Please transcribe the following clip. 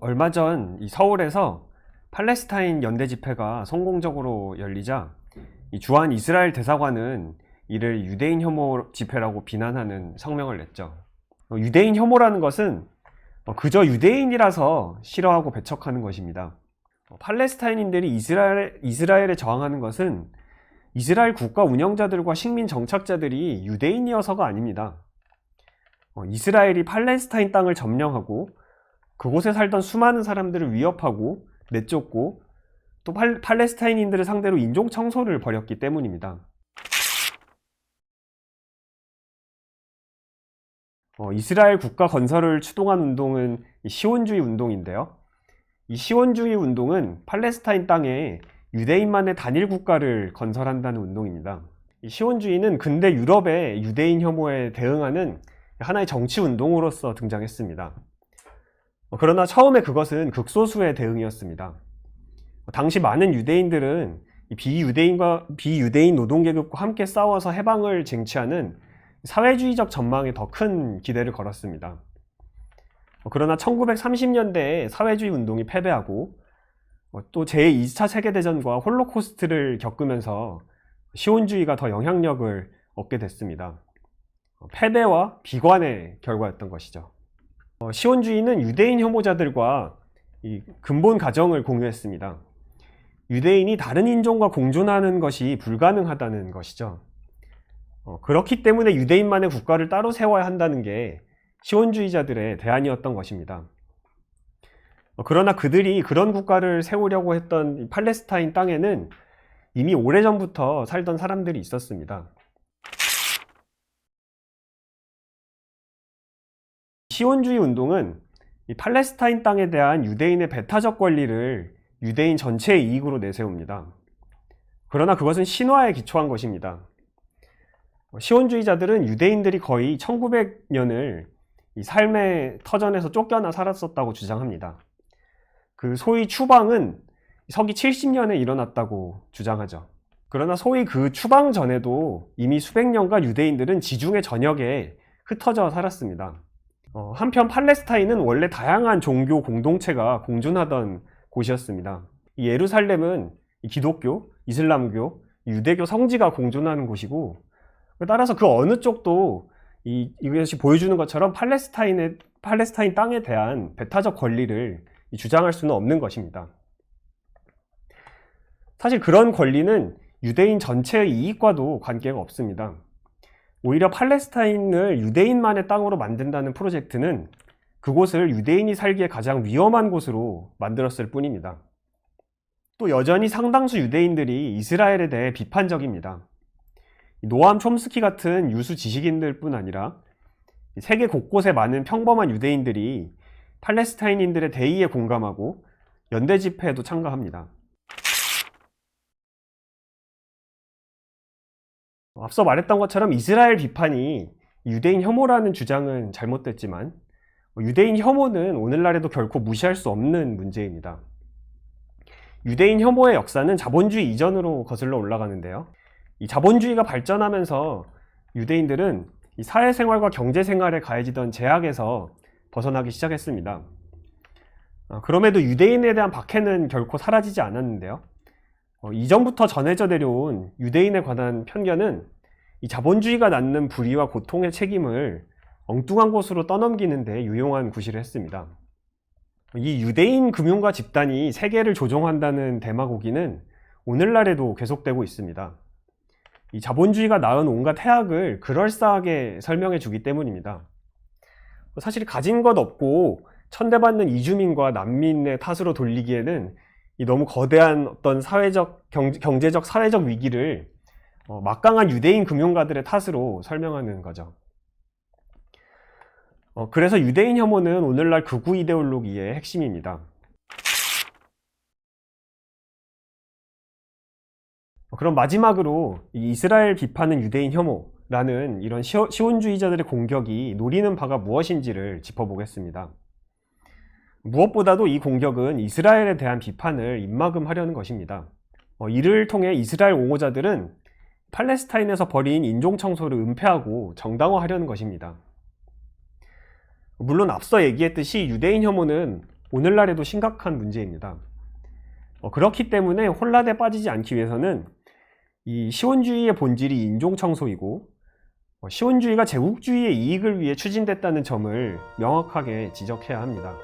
얼마 전 이 서울에서 팔레스타인 연대 집회가 성공적으로 열리자 이 주한 이스라엘 대사관은 이를 유대인 혐오 집회라고 비난하는 성명을 냈죠. 유대인 혐오라는 것은 그저 유대인이라서 싫어하고 배척하는 것입니다. 팔레스타인인들이 이스라엘에 저항하는 것은 이스라엘 국가 운영자들과 식민 정착자들이 유대인이어서가 아닙니다. 이스라엘이 팔레스타인 땅을 점령하고 그곳에 살던 수많은 사람들을 위협하고 내쫓고 또 팔레스타인인들을 상대로 인종 청소를 벌였기 때문입니다. 이스라엘 국가 건설을 추동한 운동은 시온주의 운동인데요. 이 시온주의 운동은 팔레스타인 땅에 유대인만의 단일 국가를 건설한다는 운동입니다. 이 시온주의는 근대 유럽의 유대인 혐오에 대응하는 하나의 정치 운동으로서 등장했습니다. 그러나 처음에 그것은 극소수의 대응이었습니다. 당시 많은 유대인들은 비유대인 노동계급과 함께 싸워서 해방을 쟁취하는 사회주의적 전망에 더 큰 기대를 걸었습니다. 그러나 1930년대에 사회주의 운동이 패배하고 또 제2차 세계대전과 홀로코스트를 겪으면서 시온주의가 더 영향력을 얻게 됐습니다. 패배와 비관의 결과였던 것이죠. 시온주의는 유대인 혐오자들과 이 근본 가정을 공유했습니다. 유대인이 다른 인종과 공존하는 것이 불가능하다는 것이죠. 그렇기 때문에 유대인만의 국가를 따로 세워야 한다는 게 시온주의자들의 대안이었던 것입니다. 그러나 그들이 그런 국가를 세우려고 했던 팔레스타인 땅에는 이미 오래전부터 살던 사람들이 있었습니다. 시온주의 운동은 이 팔레스타인 땅에 대한 유대인의 배타적 권리를 유대인 전체의 이익으로 내세웁니다. 그러나 그것은 신화에 기초한 것입니다. 시온주의자들은 유대인들이 거의 1900년을 이 삶의 터전에서 쫓겨나 살았었다고 주장합니다. 그 소위 추방은 서기 70년에 일어났다고 주장하죠. 그러나 소위 그 추방 전에도 이미 수백 년간 유대인들은 지중해 전역에 흩어져 살았습니다. 한편 팔레스타인은 원래 다양한 종교 공동체가 공존하던 곳이었습니다. 이 예루살렘은 기독교, 이슬람교, 유대교 성지가 공존하는 곳이고, 따라서 그 어느 쪽도 이것이 보여주는 것처럼 팔레스타인 땅에 대한 배타적 권리를 주장할 수는 없는 것입니다. 사실 그런 권리는 유대인 전체의 이익과도 관계가 없습니다. 오히려 팔레스타인을 유대인만의 땅으로 만든다는 프로젝트는 그곳을 유대인이 살기에 가장 위험한 곳으로 만들었을 뿐입니다. 또 여전히 상당수 유대인들이 이스라엘에 대해 비판적입니다. 노암 촘스키 같은 유수 지식인들 뿐 아니라 세계 곳곳에 많은 평범한 유대인들이 팔레스타인인들의 대의에 공감하고 연대 집회에도 참가합니다. 앞서 말했던 것처럼 이스라엘 비판이 유대인 혐오라는 주장은 잘못됐지만 유대인 혐오는 오늘날에도 결코 무시할 수 없는 문제입니다. 유대인 혐오의 역사는 자본주의 이전으로 거슬러 올라가는데요. 이 자본주의가 발전하면서 유대인들은 이 사회생활과 경제생활에 가해지던 제약에서 벗어나기 시작했습니다. 그럼에도 유대인에 대한 박해는 결코 사라지지 않았는데요. 이전부터 전해져 내려온 유대인에 관한 편견은 이 자본주의가 낳는 불의와 고통의 책임을 엉뚱한 곳으로 떠넘기는 데 유용한 구실을 했습니다. 이 유대인 금융가 집단이 세계를 조종한다는 데마고기는 오늘날에도 계속되고 있습니다. 이 자본주의가 낳은 온갖 해악을 그럴싸하게 설명해 주기 때문입니다. 사실 가진 것 없고 천대받는 이주민과 난민의 탓으로 돌리기에는 이 너무 거대한 어떤 경제적, 사회적 위기를 막강한 유대인 금융가들의 탓으로 설명하는 거죠. 그래서 유대인 혐오는 오늘날 극우 이데올로기의 핵심입니다. 그럼 마지막으로 이 이스라엘 비판은 유대인 혐오라는 이런 시온주의자들의 공격이 노리는 바가 무엇인지를 짚어보겠습니다. 무엇보다도 이 공격은 이스라엘에 대한 비판을 입막음하려는 것입니다. 이를 통해 이스라엘 옹호자들은 팔레스타인에서 벌인 인종 청소를 은폐하고 정당화하려는 것입니다. 물론 앞서 얘기했듯이 유대인 혐오는 오늘날에도 심각한 문제입니다. 그렇기 때문에 혼란에 빠지지 않기 위해서는 이 시원주의의 본질이 인종청소이고 시원주의가 제국주의의 이익을 위해 추진됐다는 점을 명확하게 지적해야 합니다.